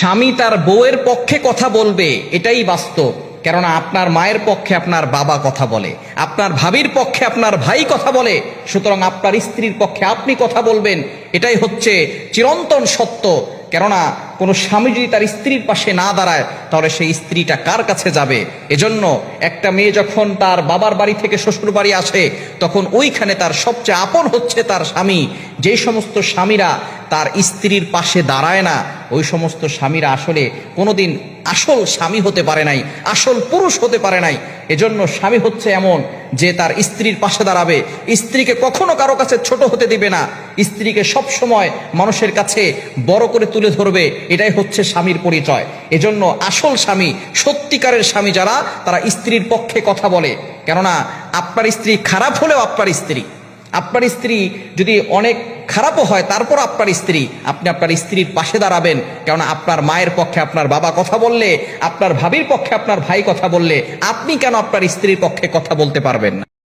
স্বামী তার বউয়ের পক্ষে কথা বলবে, এটাই বাস্তব। কেননা আপনার মায়ের পক্ষে আপনার বাবা কথা বলে, আপনার ভাবির পক্ষে আপনার ভাই কথা বলে, সুতরাং আপনার স্ত্রীর পক্ষে আপনি কথা বলবেন, এটাই হচ্ছে চিরন্তন সত্য। কেননা কোনো স্বামী যদি তার স্ত্রীর পাশে না দাঁড়ায়, তাহলে সেই স্ত্রীটা কার কাছে যাবে? এজন্য একটা মেয়ে যখন তার বাবার বাড়ি থেকে শ্বশুর বাড়ি আসে, তখন ওইখানে তার সবচেয়ে আপন হচ্ছে তার স্বামী। যেই সমস্ত স্বামীরা তার স্ত্রীর পাশে দাঁড়ায় না, ওই সমস্ত স্বামীরা আসলে কোনোদিন আসল স্বামী হতে পারে নাই, আসল পুরুষ হতে পারে নাই। এজন্য স্বামী হচ্ছে এমন যে তার স্ত্রীর পাশে দাঁড়াবে, স্ত্রীকে কখনো কারো কাছে ছোট হতে দিবে না, স্ত্রীকে সব সময় মানুষের কাছে বড় করে তুলে ধরবে। এটাই হচ্ছে স্বামীর পরিচয়। এজন্য আসল স্বামী, সত্যিকারের স্বামী যারা, তারা স্ত্রীর পক্ষে কথা বলে। কেননা আপনার স্ত্রী খারাপ হলেও আপনার স্ত্রী যদি অনেক খারাপও হয়, তারপর আপনার স্ত্রী, আপনি আপনার স্ত্রীর পাশে দাঁড়াবেন। কেননা আপনার মায়ের পক্ষে আপনার বাবা কথা বললে, আপনার ভাবির পক্ষে আপনার ভাই কথা বললে, আপনি কেন আপনার স্ত্রীর পক্ষে কথা বলতে পারবেন না?